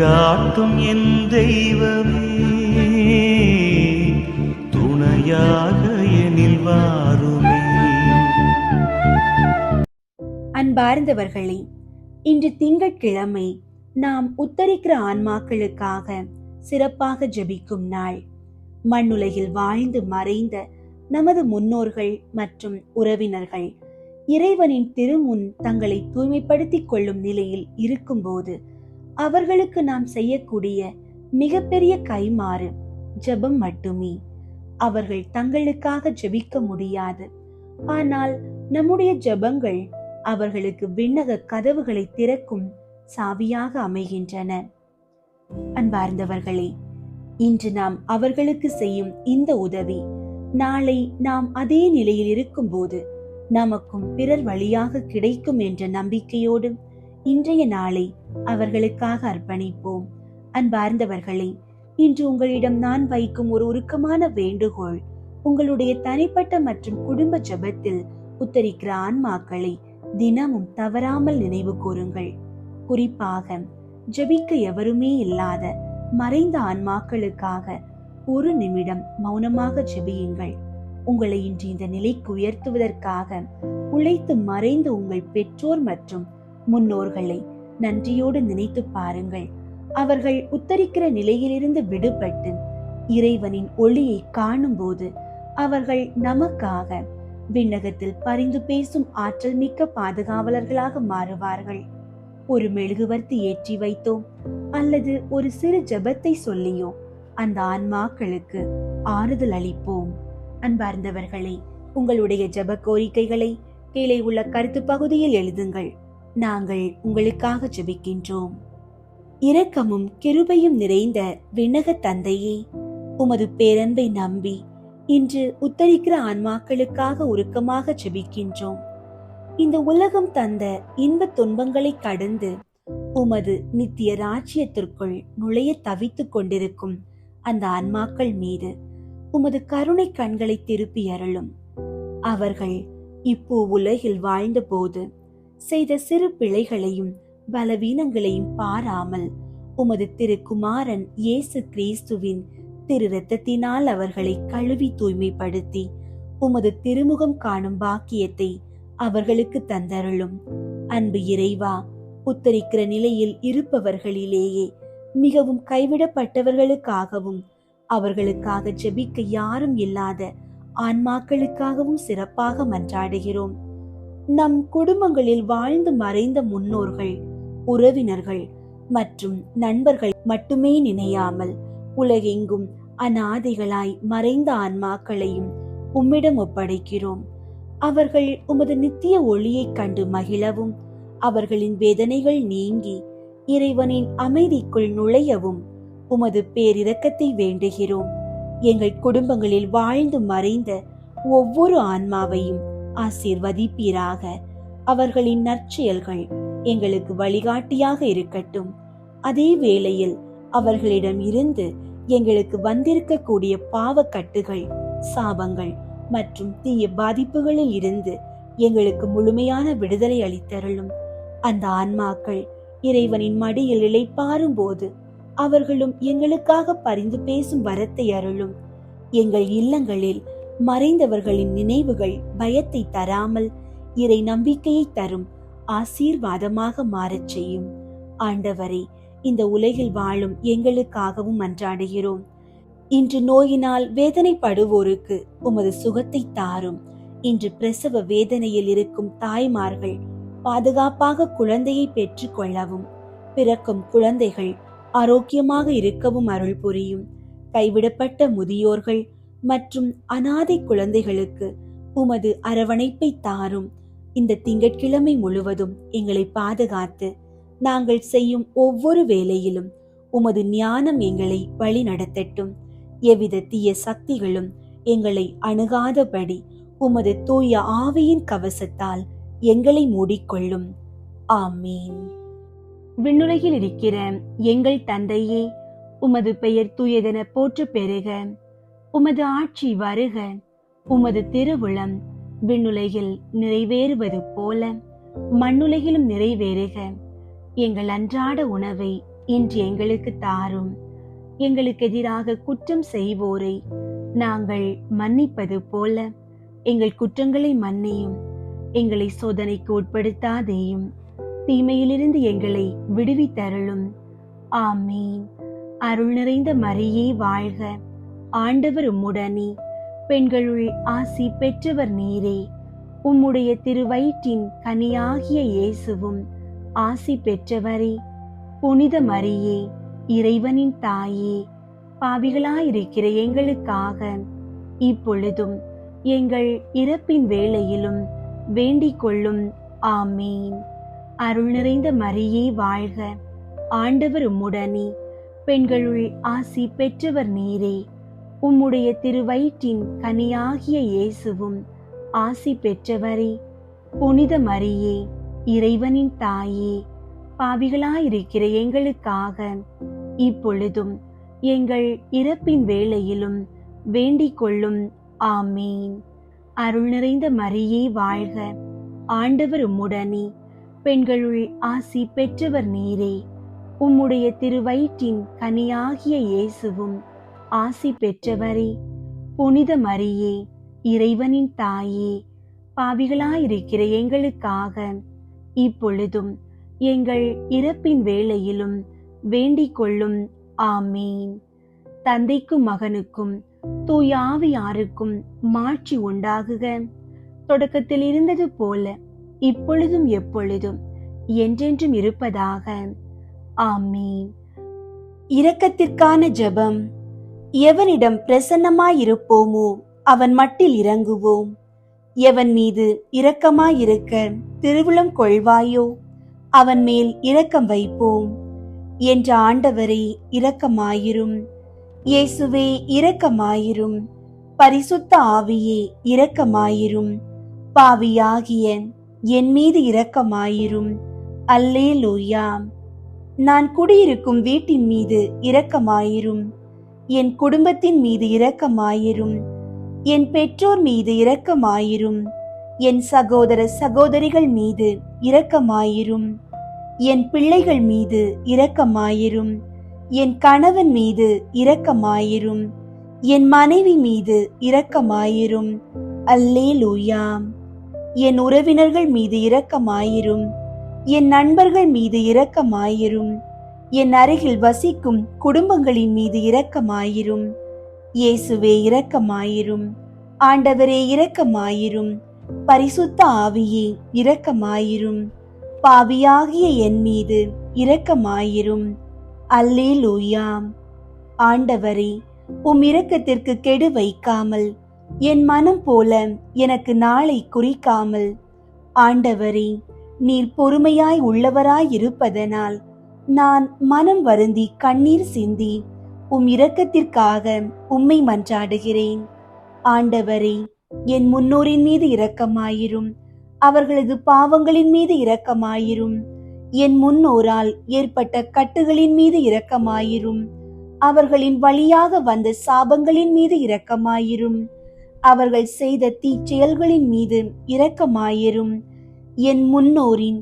வழிகாட்டும் என் தெய்வமே, துணையாக எனில் வாருமே. அன்பார்ந்தவர்களே, இன்று திங்கட்கிழமை நாம் உத்தரிக்கிற ஆன்மாக்களுக்காக சிறப்பாக ஜெபிக்கும் நாள். மண்ணுலகில் வாழ்ந்து மறைந்த நமது முன்னோர்கள் மற்றும் உறவினர்கள் இறைவனின் திருமுன் தங்களை தூய்மைப்படுத்திக் கொள்ளும் நிலையில் இருக்கும்போது அவர்களுக்கு நாம் செய்யக்கூடிய மிகப்பெரிய கைமாறு ஜெபம் மட்டுமே. அவர்கள் தங்களுக்காக ஜெபிக்க முடியாது, ஆனால் நம்முடைய ஜெபங்கள் அவர்களுக்கு விண்ணக கதவுகளை திறக்கும் சாவியாக அமைகின்றன. அன்பார்ந்தவர்களே, இன்று நாம் அவர்களுக்கு செய்யும் இந்த உதவி நாளை நாம் அதே நிலையில் இருக்கும்போது நமக்கும் பிறர் வழியாக கிடைக்கும் என்ற நம்பிக்கையோடு இன்றைய நாளை அவர்களுக்காக அர்ப்பணிப்போம். அன்பார்ந்தவர்களே, இன்று உங்களிடம் நான் வைக்கும் ஒரு உருக்கமான வேண்டுகோள், உங்களுடைய தனிப்பட்ட மற்றும் குடும்ப ஜெபத்தில் உத்தரிக்கிற ஆன்மாக்களை தினமும் தவறாமல் நினைவு கூறுங்கள். குறிப்பாக ஜெபிக்க எவருமே இல்லாத மறைந்த ஆன்மாக்களுக்காக ஒரு நிமிடம் மௌனமாக ஜெபியுங்கள். உங்களை இன்று இந்த நிலைக்கு உயர்த்துவதற்காக உழைத்து மறைந்த உங்கள் பெற்றோர் மற்றும் முன்னோர்களை நன்றியோடு நினைத்து பாருங்கள். அவர்கள் உத்தரிக்கிற நிலையிலிருந்து விடுபட்டு இறைவனின் ஒளியை காணும் போது அவர்கள் நமக்காக விண்ணகத்தில் பரிந்து பேசும் ஆற்றல் மிக்க பாதுகாவலர்களாக மாறுவார்கள். ஒரு மெழுகுவர்த்தி ஏற்றி வைத்தோ அல்லது ஒரு சிறு ஜெபத்தை சொல்லியோ அந்த ஆன்மாக்களுக்கு ஆறுதல் அளிப்போம். அன்பார்ந்தவர்களே, உங்களுடைய ஜெப கோரிக்கைகளை கீழே உள்ள கருத்து பகுதியில் எழுதுங்கள். நாங்கள் உங்களுக்காக ஜெபிக்கின்றோம். இரக்கமும் கிருபையும் நிறைந்த விண்ணக தந்தையே, உமது பேரன்பை நம்பி இன்று உத்தரிக்கிற ஆன்மாக்களுக்காக உருக்கமாக ஜெபிக்கின்றோம். இந்த உலகம் தந்த இன்ப துன்பங்களை கடந்து உமது நித்திய ராஜ்யத்திற்குள் நுழைய தவித்துக் கொண்டிருக்கும் அந்த ஆன்மாக்கள் மீது உமது கருணை கண்களை திருப்பி அருளும். அவர்கள் இப்போ உலகில் வாழ்ந்த போது செய்த சிறு பிழைகளையும் பலவீனங்களையும் பாராமல் உமது திருக்குமாரன் இயேசு கிறிஸ்துவின் திரு இரத்தத்தினால் அவர்களை கழுவி தூய்மைப்படுத்தி உமது திருமுகம் காணும் பாக்கியத்தை அவர்களுக்கு தந்தருளும். அன்பு இறைவா, உத்தரிக்கிற நிலையில் இருப்பவர்களிலேயே மிகவும் கைவிடப்பட்டவர்களுக்காகவும் அவர்களுக்காக ஜெபிக்க யாரும் இல்லாத ஆன்மாக்களுக்காகவும் சிறப்பாக மன்றாடுகிறோம். நம் குடும்பங்களில் வாழ்ந்து மறைந்த முன்னோர்கள், உறவினர்கள் மற்றும் நண்பர்கள் மட்டுமே நினையாமல் உலகெங்கும் அநாதைகளாய் மறைந்த ஆன்மாக்களையும் உம்மிடம் ஒப்படைக்கிறோம். அவர்கள் உமது நித்திய ஒளியை கண்டு மகிழவும் அவர்களின் வேதனைகள் நீங்கி இறைவனின் அமைதிக்குள் நுழையவும் உமது பேரிரக்கத்தை வேண்டுகிறோம். எங்கள் குடும்பங்களில் வாழ்ந்து மறைந்த ஒவ்வொரு ஆன்மாவையும் ஆசீர்வதிப்பீராக. அவர்களின் நற்செயல்கள் எங்களுக்கு வழிகாட்டியாக இருக்கட்டும். அதே வேளையில் அவர்களிடம் இருந்து எங்களுக்கு வந்திருக்கக்கூடிய பாவக்கட்டுகள், சாபங்கள் மற்றும் தீய பாதிப்புகளில் இருந்து எங்களுக்கு முழுமையான விடுதலை அளித்தருளும். அந்த ஆன்மாக்கள் இறைவனின் மடியில் இளைப்பாறும் போது அவர்களும் எங்களுக்காக பரிந்து பேசும் வரத்தை அருளும். எங்கள் இல்லங்களில் மறைந்தவர்களின் நினைவுகள் பயத்தை தராமல் இறை நம்பிக்கையை தரும் ஆசீர்வாதமாக மாறச் செய்யும். ஆண்டவரே, இந்த உலகில் வாழும் எங்களுக்காகவும் மன்றாடுகிறோம். இன்று நோயினால் வேதனைப்படுவோருக்கு உமது சுகத்தை தாரும். இன்று பிரசவ வேதனையில் இருக்கும் தாய்மார்கள் பாதுகாப்பாக குழந்தையை பெற்றுக் கொள்ளவும், பிறக்கும் குழந்தைகள் ஆரோக்கியமாக இருக்கவும் அருள் புரியும். கைவிடப்பட்ட முதியோர்கள் மற்றும் அனாதை குழந்தைகளுக்கு உமது அரவணைப்பை தாரும். இந்த திங்கட்கிழமை முழுவதும் எங்களை பாதுகாத்து நாங்கள் செய்யும் ஒவ்வொரு வேளையிலும் உமது ஞானம் எங்களை வழி நடத்தட்டும். எவ்வித தீய சக்திகளும் எங்களை அணுகாதபடி உமது தூய ஆவியின் கவசத்தால் எங்களை மூடிக்கொள்ளும். ஆமீன். விண்ணுலகில் இருக்கிற எங்கள் தந்தையே, உமது பெயர் தூயதென போற்று பெறுக. உமது ஆட்சி வருக. உமது திருவுளம் விண்ணுலகில் நிறைவேறுவது போல மண்ணுலகிலும் நிறைவேறுக. எங்கள் அன்றாட உணவை இன்று எங்களுக்கு தாரும். எங்களுக்கு எதிராக குற்றம் செய்வோரை நாங்கள் மன்னிப்பது போல எங்கள் குற்றங்களை மன்னியும். எங்களை சோதனைக்கு உட்படுத்தாதேயும், தீமையிலிருந்து எங்களை விடுவித்தருளும். ஆமீன். அருள் நிறைந்த மரியே வாழ்க, ஆண்டவர் உம்முடனே, பெண்களுள் ஆசி பெற்றவர் நீரே. உம்முடைய திருவயிற்றின் கனியாகிய இயேசுவும் ஆசி பெற்றவரே. புனித மரியே, இறைவனின் தாயே, பாவிகளாயிருக்கிற எங்களுக்காக இப்பொழுதும் எங்கள் இறப்பின் வேளையிலும் வேண்டிக் கொள்ளும். ஆமீன். அருள் நிறைந்த மரியே வாழ்க, ஆண்டவர் உம்முடனே, பெண்களுள் ஆசி பெற்றவர் நீரே. உம்முடைய திருவயிற்றின் கனியாகிய இயேசுவும் ஆசி பெற்றவரே. புனித மரியே, இறைவனின் தாயே, பாவிகளாயிருக்கிற எங்களுக்காக இப்பொழுதும் எங்கள் இறப்பின் வேளையிலும் வேண்டிக் கொள்ளும். ஆமீன். அருள் நிறைந்த மரியே வாழ்க, ஆண்டவர் உம்முடனே, பெண்களுள் ஆசி பெற்றவர் நீரே. உம்முடைய திருவயிற்றின் கனியாகிய இயேசுவும் ஆசி பெற்றவரே. புனித மரியே, இறைவனின் தாயே, பாவிகளாயிருக்கிற எங்களுக்காக இப்பொழுதும் எங்கள் இறப்பின் வேளையிலும் வேண்டிக் கொள்ளும். ஆமீன். தந்தைக்கும் மகனுக்கும் தூய ஆவியாருக்கும் மாட்சி உண்டாகுக. தொடக்கத்தில் இருந்தது போல இப்பொழுதும் எப்பொழுதும் என்றென்றும் இருப்பதாக. ஆமீன். இரக்கத்திற்கான ஜெபம். எவனிடம் பிரசன்னமாயிருப்போமோ அவன் மட்டில் இறங்குவோம். எவன் மீது இரக்கமாயிருக்க திருவுளம் கொள்வாயோ அவன் மேல் இரக்கம் வைப்போம். என்ற ஆண்டவரே இரக்கமாயிரும். இயேசுவே இரக்கமாயிரும். பரிசுத்த ஆவியே இரக்கமாயிரும். பாவியாகிய என் மீது இரக்கமாயிரும். அல்லேலூயா. நான் குடியிருக்கும் வீட்டின் மீது இரக்கமாயிரும். என் குடும்பத்தின் மீது இரக்கமாயிரும். என் பெற்றோர் மீது இரக்கமாயிரும். என் சகோதர சகோதரிகள் மீது இரக்கமாயிரும். என் பிள்ளைகள் மீது இரக்கமாயிரும். என் கணவன் மீது இரக்கமாயிரும். என் மனைவி மீது இரக்கமாயிரும். அல்லேலூயா. என் உறவினர்கள் மீது இரக்கமாயிரும். என் நண்பர்கள் மீது இரக்கமாயிரும். என் அருகில் வசிக்கும் குடும்பங்களின் மீது இரக்கமாயிரும். இயேசுவே இரக்கமாயிரும். ஆண்டவரே இரக்கமாயிரும். பரிசுத்த ஆவியே இரக்கமாயிரும். பாவியாகிய என் மீது இரக்கமாயிரும். அல்லேலூயா. ஆண்டவரே, உம் இரக்கத்திற்கு கெடு வைக்காமல் என் மனம் போல எனக்கு நாளை குறிக்காமல், ஆண்டவரே, நீர் பொறுமையாய் உள்ளவராய் இருப்பதனால் நான் மனம் வருந்தி கண்ணீர் சிந்தி உம் இரக்கத்திற்காக உம்மை மன்றாடுகிறேன். ஆண்டவரே, என் முன்னோரின் மீது இரக்கமாயிரும். அவர்களது பாவங்களின் மீது இரக்கமாயிரும். என் முன்னோரால் ஏற்பட்ட கட்டுகளின் மீது இரக்கமாயிரும். அவர்களின் வழியாக வந்த சாபங்களின் மீது இரக்கமாயிரும். அவர்கள் செய்த தீச்செயல்களின் மீது இரக்கமாயிரும். என் முன்னோரின்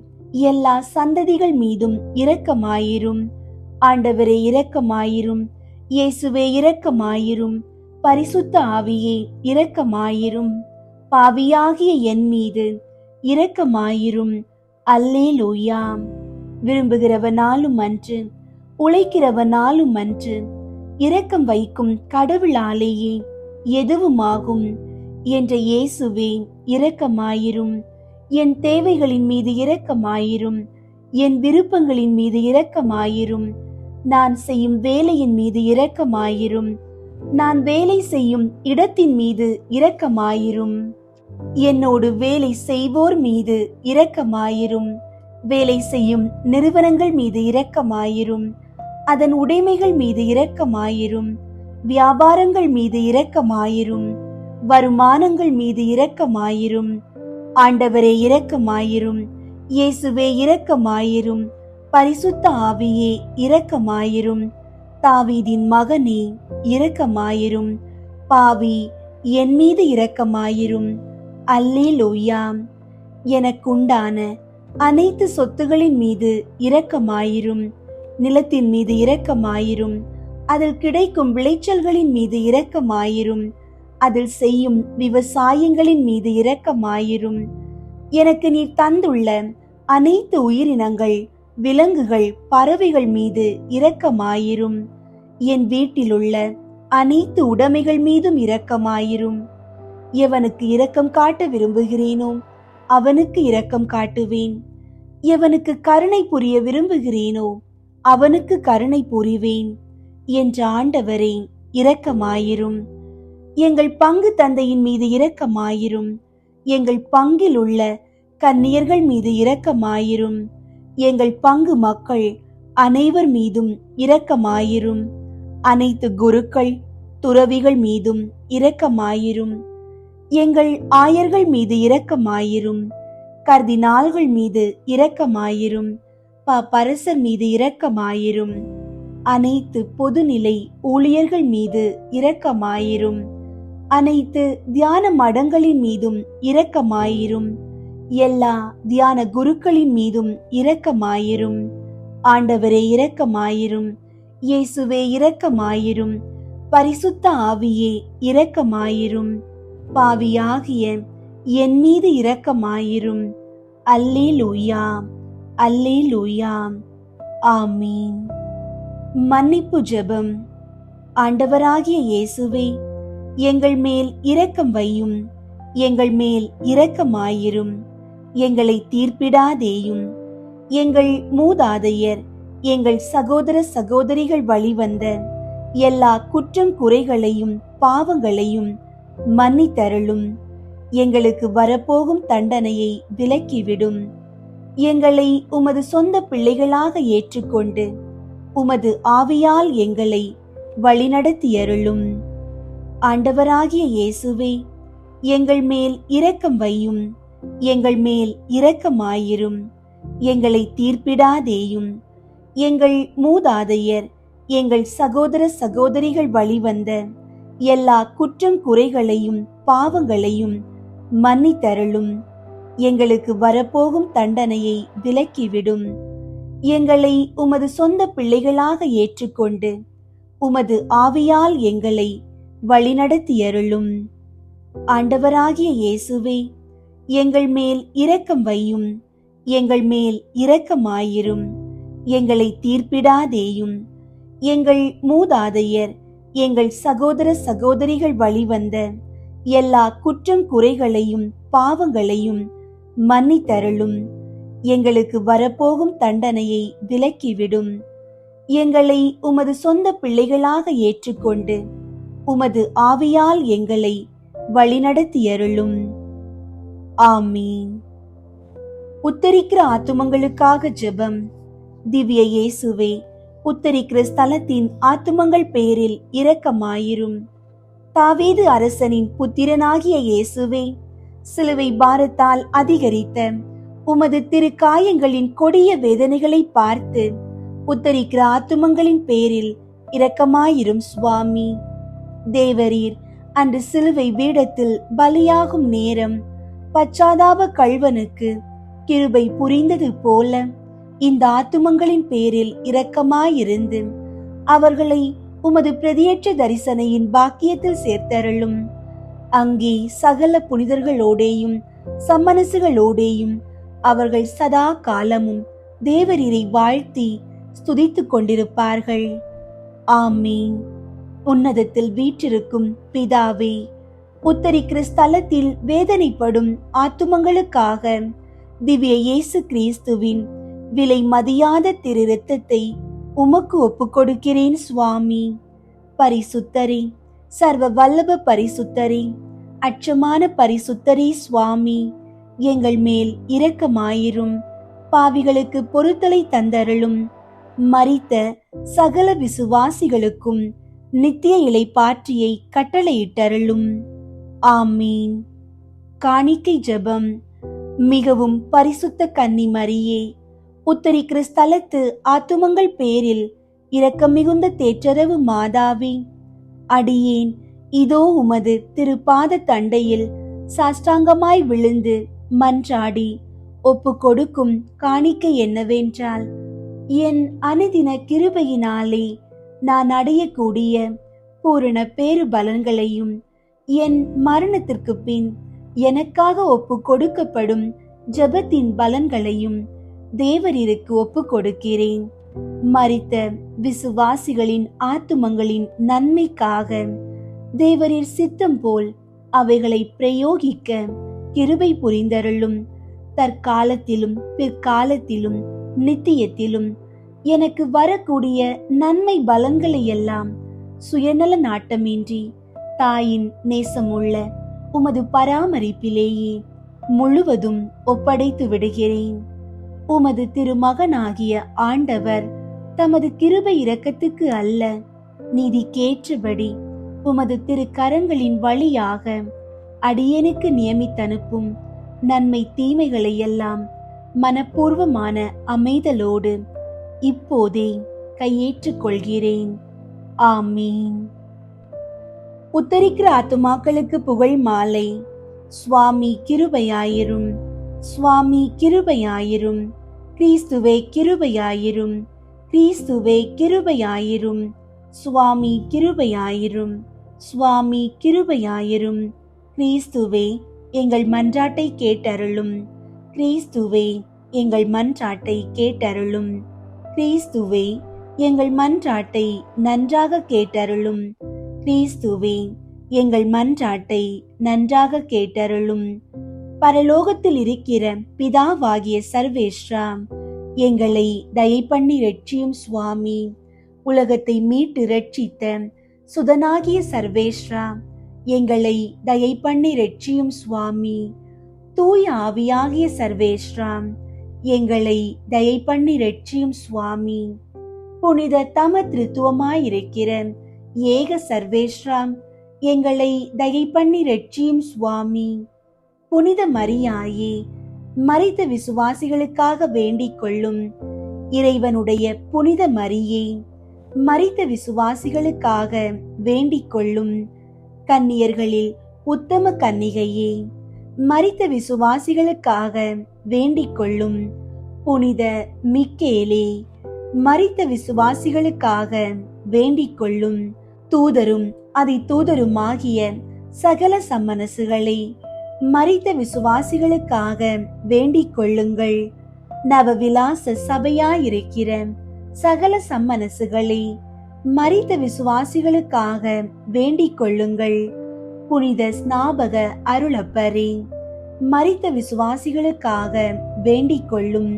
எல்லா சந்ததிகள் மீதும் இரக்கமாயிரும். ஆண்டவரே இரக்கமாயிரும். இயேசுவே இரக்கமாயிரும். பரிசுத்த ஆவியே இரக்கமாயிரும். பாவியாகிய என் மீது இரக்கமாயிரும். அல்லேலூயா. விரும்புகிறவனாலும் அன்று, உழைக்கிறவனாலும் அன்று, இரக்கம் வைக்கும் கடவுளாலேயே எதுவுமாகும் என்ற இயேசுவே இரக்கமாயிரும். என் தேவைகளின் மீது இரக்கமாயிரும். என் விருப்பங்களின் மீது இரக்கமாயிரும். நான் செய்யும் வேலையின் மீது இரக்கமாயிரும். நான் வேலை செய்யும் இடத்தின் மீது இரக்கமாயிரும். என்னோடு வேலை செய்வோர் மீது இரக்கமாயிரும். வேலை செய்யும் நிறுவனங்கள் மீது இரக்கமாயிரும். அதன் உடைமைகள் மீது இரக்கமாயிரும். வியாபாரங்கள் மீது இரக்கமாயிரும். வருமானங்கள் மீது இரக்கமாயிரும். ஆண்டவரே இரக்கமாயிரும். இயேசுவே இரக்கமாயிரும். பரிசுத்த ஆவியே இரக்கமாயிரும். தாவீதின் மகனே இரக்கமாயிரும். பாவி என் மீது இரக்கமாயிரும். அல்லேலூயா. எனக்குண்டான அனைத்து சொத்துகளின் மீது இரக்கமாயிரும். நிலத்தின் மீது இரக்கமாயிரும். அதில் கிடைக்கும் விளைச்சல்களின் மீது இரக்கமாயிரும். அதில் செய்யும் விவசாயங்களின் மீது இரக்கமாயிரும். எனக்கு நீர் தந்துள்ள அனைத்து உயிரினங்கள், விலங்குகள், பறவைகள் மீது இரக்கமாயிரும். என் வீட்டிலுள்ள அனைத்து உடைமைகள் மீதும் இரக்கமாயிரும். எவனுக்கு இரக்கம் காட்ட விரும்புகிறேனோ அவனுக்கு இரக்கம் காட்டுவேன். எவனுக்கு கருணை புரிய விரும்புகிறேனோ அவனுக்கு கருணை புரிவேன் என்ற ஆண்டவரே இரக்கமாயிரும். எங்கள் பங்கு தந்தையின் மீது இரக்கமாயிரும். எங்கள் பங்கில் உள்ள கன்னியர்கள் மீது இரக்கமாயிரும். எங்கள் பங்கு மக்கள் அனைவர் மீதும் இரக்கமாயிரும். அனைத்து குருக்கள், துறவிகள் மீதும் இரக்கமாயிரும். எங்கள் ஆயர்கள் மீது இரக்கமாயிரும். கர்தினால்கள் மீது இரக்கமாயிரும். பரசர் மீது இரக்கமாயிரும். அனைத்து பொதுநிலை ஊழியர்கள் மீது இரக்கமாயிரும். அனைத்து தியான மடங்களின் மீதும் இரக்கமாயிரும். எல்லா தியான குருக்களின் மீதும் இரக்கமாயிரும். ஆண்டவரே இரக்கமாயிரும். இயேசுவே இரக்கமாயிரும். பரிசுத்த ஆவியே இரக்கமாயிரும். பாவியாகிய என் மீது இரக்கமாயிரும். அல்லேலூயா, அல்லேலூயா, ஆமீன். மன்னிப்பு ஜெபம். ஆண்டவராகிய இயேசுவே, எங்கள் மேல் இரக்கம் வையும். எங்கள் மேல் இரக்கமாயிரும். எங்களை தீர்ப்பிடாதேயும். எங்கள் மூதாதையர், எங்கள் சகோதர சகோதரிகள் வழிவந்த எல்லா குற்றம் குறைகளையும் பாவங்களையும் மன்னித்தருளும். எங்களுக்கு வரப்போகும் தண்டனையை விலக்கிவிடும். எங்களை உமது சொந்த பிள்ளைகளாக ஏற்றுக்கொண்டு உமது ஆவியால் எங்களை வழிநடத்தியருளும். ஆண்டவராகிய இயேசுவே, எங்கள் மேல் இரக்கம் வையும். எங்கள் மேல் இரக்கமாயிரும். எங்களை தீர்ப்பிடாதேயும். எங்கள் மூதாதையர், எங்கள் சகோதர சகோதரிகள் வழிவந்த எல்லா குற்றம் குறைகளையும் பாவங்களையும் மன்னித்தருளும். எங்களுக்கு வரப்போகும் தண்டனையை விலக்கிவிடும். எங்களை உமது சொந்த பிள்ளைகளாக ஏற்றுக்கொண்டு உமது ஆவியால் எங்களை வழிநடத்தியருளும். ஆண்டவராகிய இயேசுவே, எங்கள் மேல் இரக்கம் வையும். எங்கள் மேல் இரக்கமாயிரும். எங்களை தீர்ப்பிடாதேயும். எங்கள் மூதாதையர், எங்கள் சகோதர சகோதரிகள் வழிவந்த எல்லா குற்றம் குறைகளையும் பாவங்களையும் மன்னித்தருளும். எங்களுக்கு வரப்போகும் தண்டனையை விலக்கிவிடும். எங்களை உமது சொந்த பிள்ளைகளாக ஏற்றுக்கொண்டு உமது ஆவியால் எங்களை வழிநடத்தியருளும். ஆமீன். உத்தரிக்கிற ஆத்துமங்களுக்காக ஜெபம். திவ்ய இயேசுவே, உத்தரிக்கிற ஸ்தலத்தின் ஆத்துமங்கள் பேரில் இரக்கமாயிரும். தாவீது அரசனின் புத்திரனாகிய இயேசுவே, சிலுவை பாரத்தால் அதிகரித்த உமது திருக்காயங்களின் கொடிய வேதனைகளை பார்த்து உத்தரிக்கிற ஆத்துமங்களின் பேரில் இரக்கமாயிரும் சுவாமி. தேவரீர் அன்று சிலுவை பீடத்தில் பலியாகும் நேரம் பச்சாதாப கள்வனுக்கு கிருபை புரிந்தது போல இந்த ஆத்துமங்களின் பேரில் இரக்கமாயிருந்து அவர்களை உமது பிரதியேற்ற தரிசனையின் பாக்கியத்தில் சேர்த்தருளும். அங்கே சகல புனிதர்களோடேயும் சம்மனசுகளோடேயும் அவர்கள் சதா காலமும் தேவரீரை வாழ்த்தி ஸ்துதித்துக் கொண்டிருப்பார்கள். ஆமீன். உன்னதத்தில் வீற்றிருக்கும் பிதாவே, உத்தரிக்கிற ஸ்தலத்தில் வேதனைப்படும் ஆத்துமங்களுக்காக திவ்ய இயேசு கிறிஸ்துவின் விலை மதியாத திரு இரத்தத்தை உமக்கு ஒப்புக் கொடுக்கிறேன் சுவாமி. பரிசுத்தரே, சர்வ வல்லப பரிசுத்தரே, அச்சமான பரிசுத்தரே சுவாமி, எங்கள் மேல் இரக்கமாயிரும். பாவிகளுக்கு பொறுத்தலை தந்தருளும். மரித்த சகல விசுவாசிகளுக்கும் நித்திய இளைப்பாற்றியை கட்டளையிட்டருளும். ஆமீன். காணிக்கை ஜெபம். மிகவும் பரிசுத்த கன்னி மரியே, உத்தரிக்கிற ஸ்தலத்து ஆத்துமங்கள் பேரில் இரக்கம் மிகுந்த தேற்றரவு மாதாவே, அடியேன் இதோ உமது திருப்பாத தண்டையில் சாஷ்டாங்கமாய் விழுந்து மன்றாடி ஒப்பு கொடுக்கும் காணிக்கை என்னவென்றால், என் அனுதின கிருபையினாலே நான் அடையக்கூடிய பூரண பேறு பலன்களையும் என் மரணத்திற்கு பின் எனக்காக ஒப்பு கொடுக்கப்படும் ஜெபத்தின் பலன்களையும் தேவரீருக்கு ஒப்பு கொடுக்கிறேன். மரித்த விசுவாசிகளின் ஆத்துமங்களின் நன்மைக்காக தேவரீர் சித்தம் போல் அவைகளை பிரயோகிக்க கிருபை புரிந்தருளும். தற்காலத்திலும் பிற்காலத்திலும் நித்தியத்திலும் எனக்கு வரக்கூடிய நன்மை பலன்களை எல்லாம் சுயநல நாட்டமின்றி தாயின் நேசமுள்ள உமது பராமரிப்பிலேயே முழுவதும் ஒப்படைத்து விடுகிறேன். உமது திருமகனாகிய ஆண்டவர் தமது கிருபை இரக்கத்துக்கு அல்ல, நீதிக்கேற்றபடி உமது திருக்கரங்களின் வழியாக அடியேனுக்கு நியமித்தனுப்பும் நன்மை தீமைகளை எல்லாம் மனப்பூர்வமான அமைதலோடு இப்போதே கையேற்றுக் கொள்கிறேன். ஆமீன். உத்தரிக்கிற ஆத்துமாக்களுக்கு புகழ் மாலை. சுவாமி கிருபையாயிரும், சுவாமி கிருபையாயிரும், கிறிஸ்துவே கிருபையாயிரும், கிறிஸ்துவே கிருபையாயிரும், சுவாமி கிருபையாயிரும், சுவாமி கிருபையாயிரும், கிறிஸ்துவே எங்கள் மன்றாட்டை கேட்டருளும், கிறிஸ்துவே எங்கள் மன்றாட்டை கேட்டருளும், கிறிஸ்துவே எங்கள் மன்றாட்டை நன்றாக கேட்டருளும், கிறிஸ்துவே எங்கள் மன்றாட்டை நன்றாக கேட்டருளும். பரலோகத்தில் இருக்கிற பிதாவாகிய சர்வேஸ்வரா, எங்களை தயை பண்ணி ரட்சியும் சுவாமி. உலகத்தை மீட்டு ரட்சித்த சுதனாகிய சர்வேஸ்வரா, எங்களை தயை பண்ணி ரட்சியும் சுவாமி. தூய ஆவியாகிய சர்வேஸ்வரா, எங்களை தயை பண்ணி ரட்சியும் சுவாமி. புனித தம திருத்துவமாயிருக்கிற ஏக சர்வேஸ்வரா, எங்களை தயை பண்ணி ரட்சியும் சுவாமி. புனித மரியாயே, மரித்த விசுவாசிகளுக்காக வேண்டிக் கொள்ளும். இறைவனுடைய புனித மரியே, மரித்த விசுவாசிகளுக்காக வேண்டிக் கொள்ளும். கன்னியர்களில் உத்தம கன்னிகையே, மரித்த விசுவாசிகளுக்காக வேண்டிக் கொள்ளும். புனித மிக்கேலே, மரித்த விசுவாசிகளுக்காக வேண்டிக் கொள்ளும். தூதரும் அதி தூதருமாகிய சகல சம்மனசுகளை மரித்த விசுவாசிகளுக்காக வேண்டிக் கொள்ளுங்கள். நவவிலாச சபையாயிருக்கிற சகல சம்மனசுகளை மரித்த விசுவாசிகளுக்காக வேண்டிக் கொள்ளுங்கள். புனித ஸ்நாபக அருளப்பரே, மரித்த விசுவாசிகளுக்காக வேண்டிக் கொள்ளும்.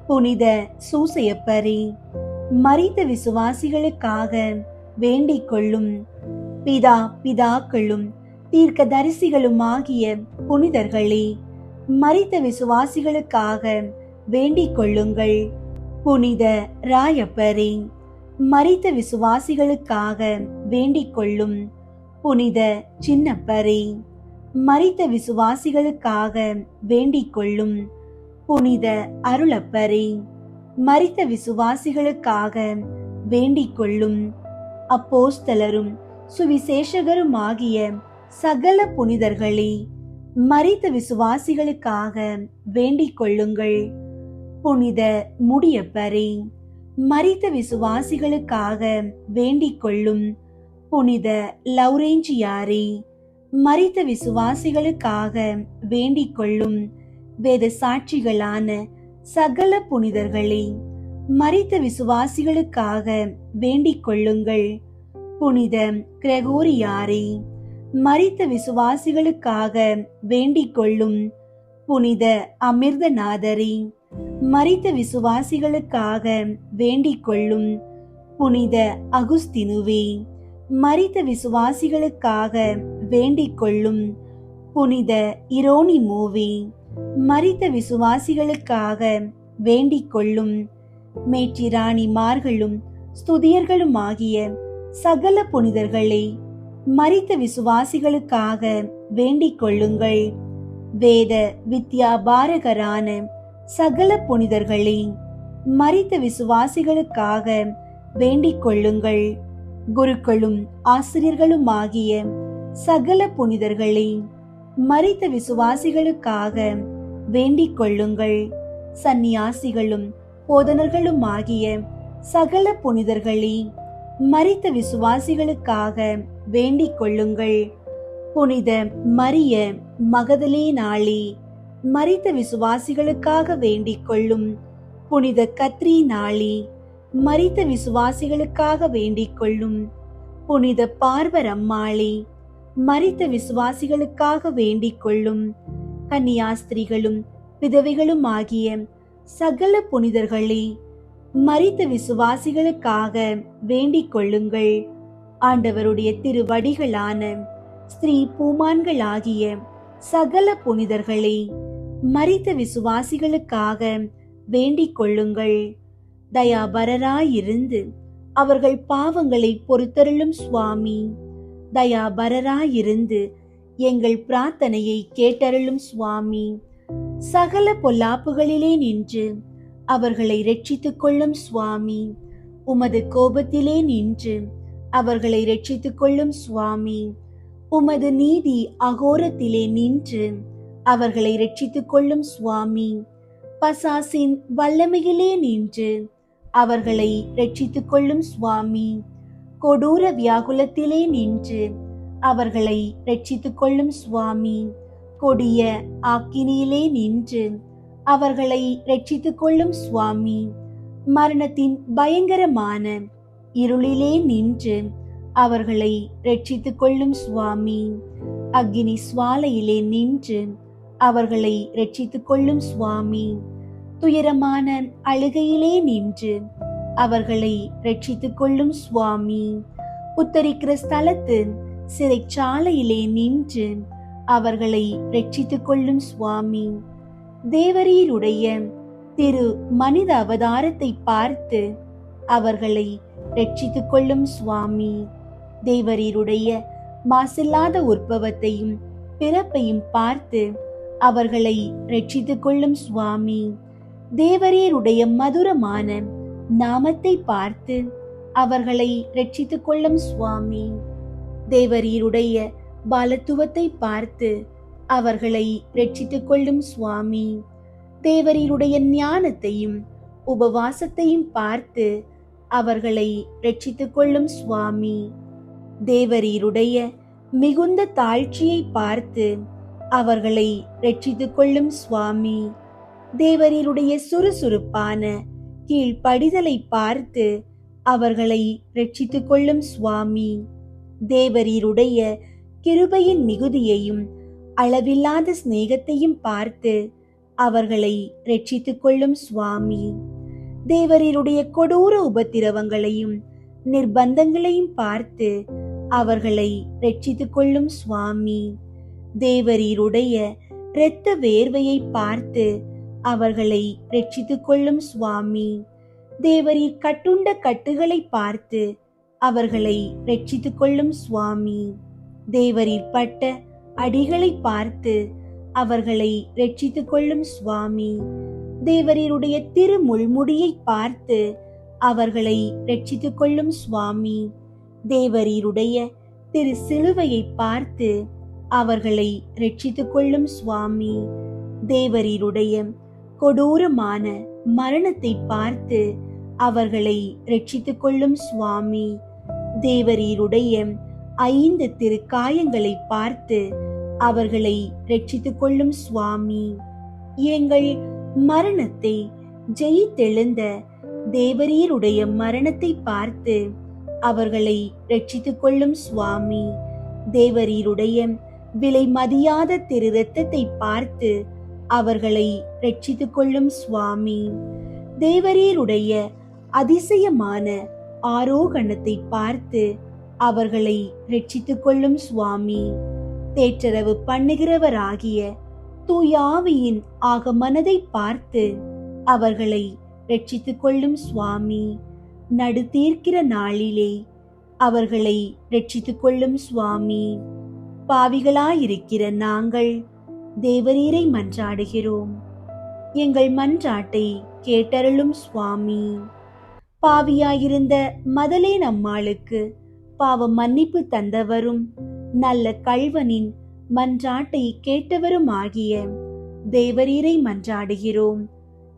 புனித சூசையப்பரே, மரித்த விசுவாசிகளுக்காக வேண்டிக் கொள்ளும். பிதாக்களும் தீர்க்க தரிசிகளுமாகிய புனிதர்களே, மரித்த விசுவாசிகளுக்காக வேண்டிக் கொள்ளுங்கள். புனித ராயப்பரே, மரித்த விசுவாசிகளுக்காக வேண்டிக் கொள்ளும். புனித சின்னப்பரே, மரித்த விசுவாசிகளுக்காக வேண்டிக் கொள்ளும். புனித அருளப்பரே, மரித்த விசுவாசிகளுக்காக வேண்டிக் கொள்ளும். அப்போஸ்தலரும் சுவிசேஷகருமாகிய சகல புனிதர்களே, மரித்த விசுவாசிகளுக்காக வேண்டிக் கொள்ளுங்கள். புனித முடியப்பரே, மரித்த விசுவாசிகளுக்காக வேண்டிக் கொள்ளும். புனித லௌரேஞ்சியாரே, மரித்த விசுவாசிகளுக்காக வேண்டிக் கொள்ளும். வேத சாட்சிகளான சகல புனிதர்களே, மரித்த விசுவாசிகளுக்காக வேண்டிக் கொள்ளுங்கள். புனித கிரகோரியாரே, மரித்த விசுவாசிகளுக்காக வேண்டிக் கொள்ளும். புனித அமிர்தநாதரே, மரித்த விசுவாசிகளுக்காக வேண்டிக் கொள்ளும். புனித அகுஸ்தினுவே, மரித்த விசுவாசிகளுக்காக வேண்டிக் கொள்ளும். புனித இரோனிமோவே, மரித்த விசுவாசிகளுக்காக வேண்டிக் கொள்ளும். மேற்றிராணிமார்களும் ஸ்துதியர்களுமாகிய சகல புனிதர்களே, மரித்த விசுவாசிகளுக்காக வேண்டிக் கொள்ளுங்கள். வேத வித்யாபாரகரான சகல புனிதர்களே, மரித்த விசுவாசிகளுக்காக வேண்டிக் கொள்ளுங்கள். குருக்களும் ஆசிரியர்களுமாகிய சகல புனிதர்களே, மரித்த விசுவாசிகளுக்காக வேண்டிக் கொள்ளுங்கள். சந்நியாசிகளும் போதனர்களுமாகிய சகல புனிதர்களே, மரித்த விசுவாசிகளுக்காக வேண்டிக் கொள்ளுங்கள். புனித மரிய மகதலேனாளே, மரித்த விசுவாசிகளுக்காக வேண்டிக் கொள்ளும். புனித கத்ரீனாளே, மரித்த விசுவாசிகளுக்காக வேண்டிக் கொள்ளும். புனித பார்வரம்மாளே, மரித்த விசுவாசிகளுக்காக வேண்டிக் கொள்ளும். கன்னியாஸ்திரிகளும் விதவைகளும் ஆகிய சகல புனிதர்களே, மரித்த விசுவாசிகளுக்காக வேண்டிக் கொள்ளுங்கள். ஆண்டவருடைய திருவடிகளான ஸ்ரீ பூமான்களாகிய சகல புனிதர்களே, மரித்த விசுவாசிகளுக்காக வேண்டிக் கொள்ளுங்கள். தயாபரராயிருந்து அவர்கள் பாவங்களை பொறுத்தருளும் சுவாமி. தயாபரராயிருந்து எங்கள் பிரார்த்தனையை கேட்டருளும் சுவாமி. சகல பொல்லாப்புகளிலே நின்று அவர்களை இரட்சித்துக் கொள்ளும் சுவாமி. உமது கோபத்திலே நின்று அவர்களை இரட்சித்துக் கொள்ளும் சுவாமி. உமது நீதி அகோரத்திலே நின்று அவர்களை இரட்சித்துக் கொள்ளும் சுவாமி. பசாசின் வல்லமையிலே நின்று அவர்களை இரட்சித்துக் கொள்ளும் சுவாமி. கொடூர வியாகுலத்திலே நின்று அவர்களை இரட்சித்துக் கொள்ளும் சுவாமி. கொடிய ஆக்கினியிலே நின்று அவர்களை இரட்சித்துக் கொள்ளும் சுவாமி. மரணத்தின் பயங்கரமான இருளிலே நின்று அவர்களை இரட்சித்துக் கொள்ளும் சுவாமி. அக்கினி சுவாலையிலே நின்று அவர்களை இரட்சித்துக் கொள்ளும் சுவாமி. துயரமான அழுகையிலே நின்று அவர்களை இரட்சித்துக் கொள்ளும் சுவாமி. உத்தரிக்கிற ஸ்தலத்து சிறைச்சாலையிலே நின்று அவர்களை இரட்சித்துக் கொள்ளும் சுவாமி. தேவரீருடைய திரு மனித அவதாரத்தை பார்த்து அவர்களை இரட்சித்துக் கொள்ளும் சுவாமி. தேவரீருடைய மாசில்லாத உற்பவத்தையும் பிறப்பையும் பார்த்து அவர்களை இரட்சித்துக் கொள்ளும் சுவாமி. தேவரீருடைய மதுரமான நாமத்தை பார்த்து அவர்களை இரட்சித்துக் கொள்ளும் சுவாமி. தேவரீருடைய பாலத்துவத்தை பார்த்து அவர்களை இரட்சித்துக் கொள்ளும் சுவாமி. தேவரீருடைய ஞானத்தையும் உபவாசத்தையும் பார்த்து அவர்களை இரட்சித்துக் கொள்ளும் சுவாமி. தேவரீருடைய மிகுந்த தாழ்ச்சியை பார்த்து அவர்களை இரட்சித்துக் கொள்ளும் சுவாமி. தேவரீருடைய சுறுசுறுப்பான கீழ்ப்படிதலை பார்த்து அவர்களை இரட்சித்துக் கொள்ளும் சுவாமி. தேவரீருடைய கிருபையின் மிகுதியையும் அளவில்லாத சிநேகத்தையும் பார்த்து அவர்களை இரட்சித்துக் கொள்ளும் சுவாமி. தேவரீருடைய கொடூர உபத்திரவங்களையும் நிர்பந்தங்களையும் பார்த்து அவர்களை இரட்சித்துக் கொள்ளும் சுவாமி. தேவரீருடைய இரத்த வேர்வையை பார்த்து அவர்களை இரட்சித்துக் கொள்ளும் சுவாமி. தேவரீர் கட்டுண்ட கட்டுகளை பார்த்து அவர்களை இரட்சித்துக் கொள்ளும் சுவாமி. தேவரீர் பட்ட அடிகளை பார்த்து அவர்களை இரட்சித்துக் கொள்ளும் சுவாமி. தேவரீருடைய திருமுள்முடியை பார்த்து அவர்களை இரட்சித்துக் கொள்ளும் சுவாமி. தேவரீருடைய திரு சிலுவையை பார்த்து அவர்களை இரட்சித்துக் கொள்ளும் சுவாமி. தேவரீருடைய கொடூரமான மரணத்தை பார்த்து அவர்களை இரட்சித்துக் கொள்ளும் சுவாமி. தேவரீருடைய 5 திருக்காயங்களை பார்த்து அவர்களை இரட்சித்துக் கொள்ளும் சுவாமி. எங்கள் மரணத்தை ஜெயித்தெழுந்த தேவரீருடைய மரணத்தை பார்த்து அவர்களை இரட்சித்துக் கொள்ளும் சுவாமி. தேவரீருடைய விலை மதியாத திரு இரத்தத்தை பார்த்து அவர்களை இரட்சித்துக் கொள்ளும் சுவாமி. தேவரீருடைய அதிசயமான ஆரோகணத்தை பார்த்து அவர்களை இரட்சித்துக் கொள்ளும் சுவாமி. தேற்றரவு பண்ணுகிறவராகிய தூயாவியின் ஆகமனதை பார்த்து அவர்களை இரட்சித்துக் கொள்ளும் சுவாமி. நடுத்தீர்க்கிற நாளிலே அவர்களை இரட்சித்துக் கொள்ளும் சுவாமி. பாவிகளாயிருக்கிற நாங்கள் தேவரீரை மன்றாடுகிறோம். எங்கள் மன்றாட்டை கேட்டருளும் சுவாமி. பாவியாயிருந்த மதலேன் அம்மாளுக்கு பாவ மன்னிப்பு தந்தவரும் நல்ல கள்வனின் மன்றாட்டை கேட்டவரும் ஆகிய தேவரீரை மன்றாடுகிறோம்.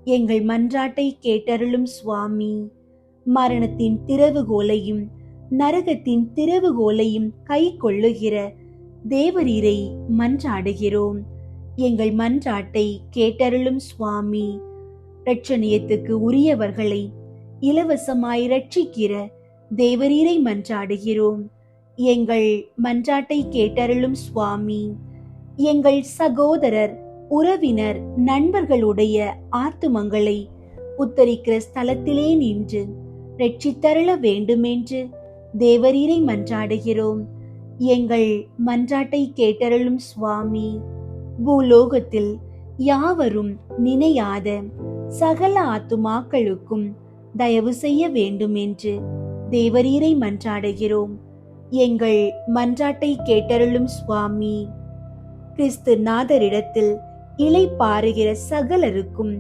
எங்கள் மன்றாட்டை கேட்டருளும் சுவாமி. மரணத்தின் திறவுகோலையும் நரகத்தின் திறவுகோலையும் கை கொள்ளுகிற தேவரீரை மன்றாடுகிறோம். எங்கள் மன்றாட்டை கேட்டருளும் சுவாமி. இரட்சணியத்துக்கு உரியவர்களை இலவசமாய் ரட்சிக்கிற தேவரீரை மன்றாடுகிறோம். எங்கள் மன்றாட்டை கேட்டருளும் சுவாமி. எங்கள் சகோதரர், உறவினர், நண்பர்களுடைய ஆத்துமங்களை உத்தரிக்கிற ஸ்தலத்திலே நின்று ரட்சித்தருள வேண்டுமென்று தேவரீரை மன்றாடுகிறோம். எங்கள் மன்றாட்டை கேட்டருளும் சுவாமி. பூலோகத்தில் யாவரும் நினையாத சகல ஆத்துமாக்களுக்கும் தயவு செய்ய வேண்டுமென்று தேவரீரை மன்றாடுகிறோம். எங்கள் மன்றாட்டை கேட்டருளும் சுவாமி. கிறிஸ்து நாதரிடத்தில் இளைப்பாறுகிற சகலருக்கும்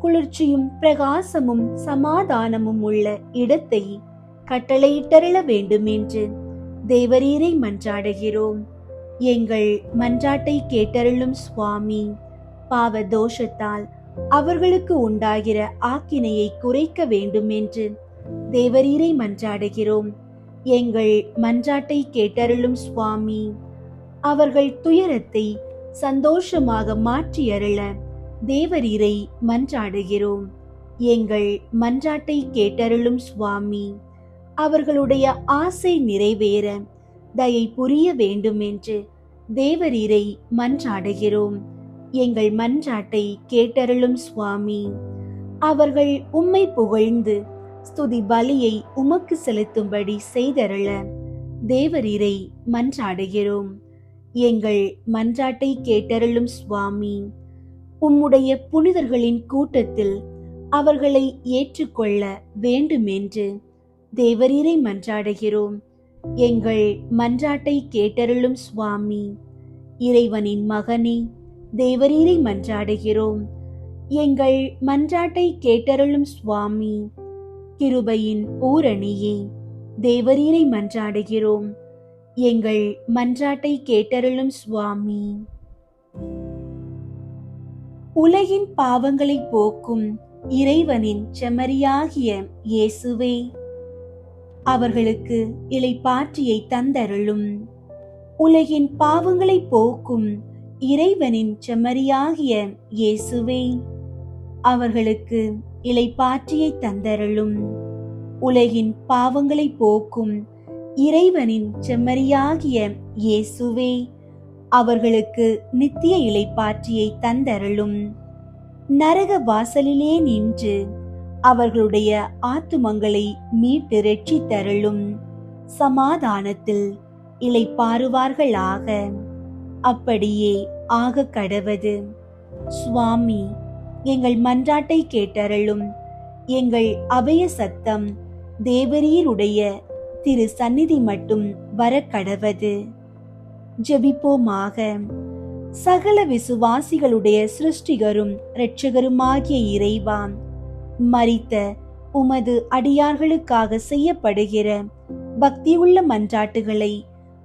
குளிர்ச்சியும் பிரகாசமும் சமாதானமும் உள்ள இடத்தை கட்டளையிட்டருள வேண்டுமென்று தேவரீரை மன்றாடுகிறோம். எங்கள் மன்றாட்டை கேட்டருளும் சுவாமி. பாவ தோஷத்தால் அவர்களுக்கு உண்டாகிற ஆக்கினையை குறைக்க வேண்டுமென்று தேவரீரை மன்றாடுகிறோம். எங்கள் மன்றாட்டை கேட்டருளும் சுவாமி. அவர்கள் துயரத்தை சந்தோஷமாக மாற்றியருள தேவரீரை மன்றாடுகிறோம். எங்கள் மன்றாட்டை கேட்டருளும் சுவாமி. அவர்களுடைய ஆசை நிறைவேற தயை புரிய வேண்டுமென்று தேவரீரை மன்றாடுகிறோம். எங்கள் மன்றாட்டை கேட்டருளும் சுவாமி. அவர்கள் உம்மை புகழ்ந்து ஸ்துதி பலியை உமக்கு செலுத்தும்படி செய்தருள தேவரீரை மன்றாடுகிறோம். எங்கள் மன்றாட்டை கேட்டருளும் சுவாமி. உம்முடைய புனிதர்களின் கூட்டத்தில் அவர்களை ஏற்றுக்கொள்ள வேண்டுமென்று தேவரீரை மன்றாடுகிறோம். எங்கள் மன்றாட்டை கேட்டருளும் சுவாமி. இறைவனின் மகனே, தேவரீரை மன்றாடுகிறோம். எங்கள் மன்றாட்டை கேட்டருளும் சுவாமி. கிருபையின் ஊரணியே, தேவரீரை மன்றாடுகிறோம். எங்கள் மன்றாட்டை கேட்டருளும் சுவாமி. உலகின் பாவங்களை போக்கும் இறைவனின் செம்மறியாகிய இயேசுவே, அவர்களுக்கு இளைப்பாற்றியை தந்தருளும். உலகின் பாவங்களை போக்கும் இறைவனின் செம்மறியாகிய இயேசுவே, அவர்களுக்கு இளைப்பாற்றியை தந்தருளும். உலகின் பாவங்களை போக்கும் இறைவனின் செம்மறியாகிய இயேசுவே, அவர்களுக்கு நித்திய இளைப்பாற்றியை தந்தருளும். நரக வாசலிலே நின்று அவர்களுடைய ஆத்துமங்களை மீட்டு ரட்சித்தருளும். சமாதானத்தில் இளைப்பாறுவார்களாக. அப்படியே ஆக கடவது. சுவாமி, எங்கள் மன்றாட்டை கேட்டருளும். எங்கள் அபய சத்தம் தேவரீருடைய திரு சந்நிதி மட்டும் வர கடவது. ஜெபிப்போமாக. சகல விசுவாசிகளுடைய சிருஷ்டிகரும் இரட்சகருமாகிய இறைவா, மரித்த உமது அடியார்களுக்காக செய்யப்படுகிற பக்தியுள்ள மன்றாட்டுகளை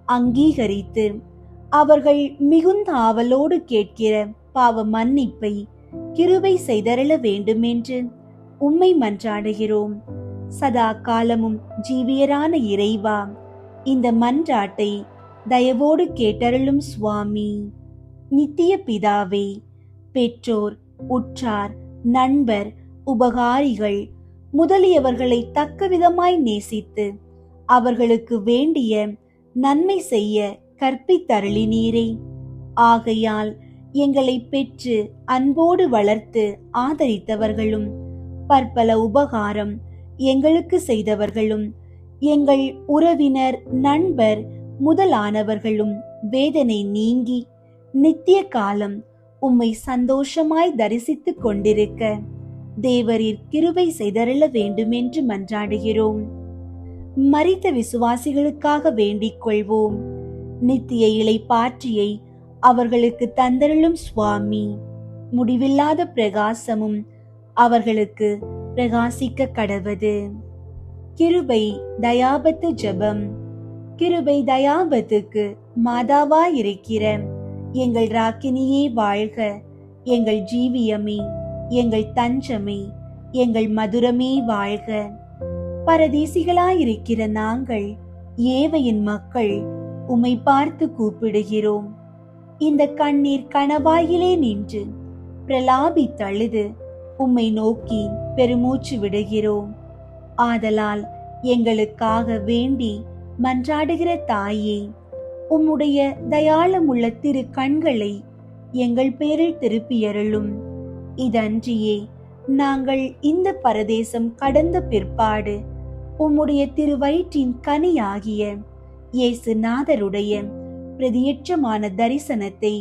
அங்கீகரித்து அவர்கள் மிகுந்த ஆவலோடு கேட்கிற பாவ மன்னிப்பை கிருபை செய்தருள வேண்டுமென்று உம்மை மன்றாடுகிறோம். சதா காலமும் ஜீவியரான இறைவா, இந்த மன்றாட்டை தயவோடு கேட்டருளும் சுவாமி. நித்திய பிதாவே, பெற்றோர், உற்றார், நண்பர், உபகாரிகள் முதலியவர்களை தக்கவிதமாய் நேசித்து அவர்களுக்கு வேண்டிய நன்மை செய்ய கற்பித்தருளினீரே. ஆகையால் எங்களை பெற்று அன்போடு வளர்த்து ஆதரித்தவர்களும் பற்பல உபகாரம் எங்களுக்கு செய்தவர்களும் எங்கள் உறவினர், நண்பர் முதலானவர்களும் வேதனை நீங்கி நித்திய காலம் உம்மை சந்தோஷமாய் தரிசித்துக் கொண்டிருக்க தேவரீர் கிருபை செய்தருள வேண்டுமென்று மன்றாடுகிறோம். மரித்த விசுவாசிகளுக்காக வேண்டிக் கொள்வோம். நித்திய இளைப்பாற்றியை அவர்களுக்கு தந்தருளும் சுவாமி. முடிவில்லாத பிரகாசமும் அவர்களுக்கு பிரகாசிக்க கடவது. கிருபை தயாபத்து ஜெபம். கிருபை தயாபத்துக்கு மாதாவாயிருக்கிற எங்கள் ராக்கினியே வாழ்க. எங்கள் ஜீவியமே, எங்கள் தஞ்சமே, எங்கள் மதுரமே வாழ்க. பரதேசிகளாயிருக்கிற நாங்கள், ஏவையின் மக்கள், உம்மை பார்த்து கூப்பிடுகிறோம். இந்த கண்ணீர் கணவாயிலே நின்று பிரலாபித்தழுது உம்மை நோக்கி பெருமூச்சு விடுகிறோம். ஆதலால் எங்களுக்காக வேண்டி மன்றாடுகிற தாயே, உம்முடைய தயாளமுள்ள திரு கண்களை எங்கள் பேரில் திருப்பியருளும். இதன்றியே நாங்கள் இந்த பரதேசம் கடந்த பிற்பாடு உம்முடைய திருவயிற்றின் கனியாகிய இயேசுநாதருடைய பிரதியட்சமான தரிசனத்தை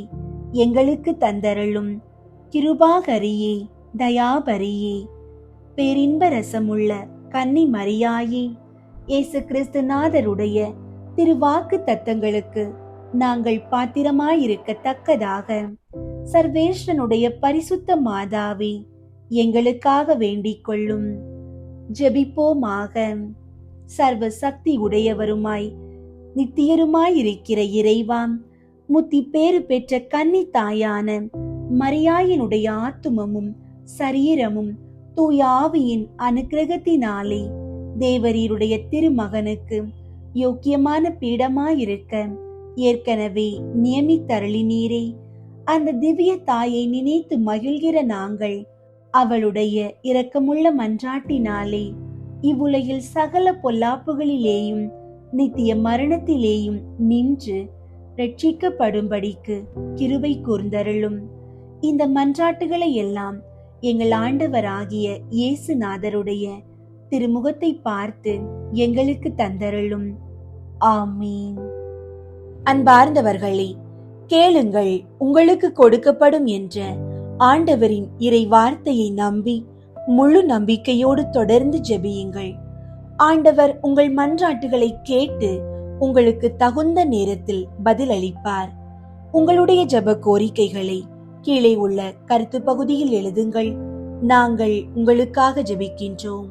எங்களுக்கு தந்தருளும். கிருபாகரியே, தயாபரியே, பேரின்ப ரசமுள்ள கன்னி மரியாயே, இயேசு கிறிஸ்துநாதருடைய திருவாக்கு தத்தங்களுக்கு நாங்கள் பாத்திரமாயிருக்கத்தக்கதாக சர்வேஸ்வரனுடைய பரிசுத்த மாதாவே, எங்களுக்காக வேண்டிக் கொள்ளும். ஜெபிப்போமாக. சர்வ சக்தி உடையவருமாய் நித்தியருமாயிருக்கிற இறைவாம், முத்தி பேறு பெற்ற கன்னி தாயான மரியாயினுடைய ஆத்துமமும் சரீரமும் தூய ஆவியின் அனுக்கிரகத்தினாலே தேவரீருடைய திருமகனுக்கு யோக்கியமான பீடமாயிருக்க ஏற்கனவே நியமித்தருளினீரே. அந்த திவ்ய தாயை நினைத்து மகிழ்கிற நாங்கள் அவளுடைய இரக்கமுள்ள மன்றாட்டினாலே இவ்வுலகில் சகல பொல்லாப்புகளிலேயும் நித்திய மரணத்திலேயும் நின்று ரட்சிக்கப்படும்படிக்கு கிருபை கூர்ந்தருளும். இந்த மன்றாட்டுகளை எல்லாம் எங்கள் ஆண்டவராகிய இயேசுநாதருடைய திருமுகத்தை பார்த்து எங்களுக்கு தந்தருளும். ஆமீன். அன்பார்ந்தவர்களே, கேளுங்கள் உங்களுக்கு கொடுக்கப்படும் என்ற ஆண்டவரின் இறை வார்த்தையை நம்பி முழு நம்பிக்கையோடு தொடர்ந்து ஜெபியுங்கள். ஆண்டவர் உங்கள் மன்றாட்டுகளை கேட்டு உங்களுக்கு தகுந்த நேரத்தில் பதிலளிப்பார். உங்களுடைய ஜெப கோரிக்கைகளை கீழே உள்ள கருத்து பகுதியில் எழுதுங்கள். நாங்கள் உங்களுக்காக ஜெபிக்கின்றோம்.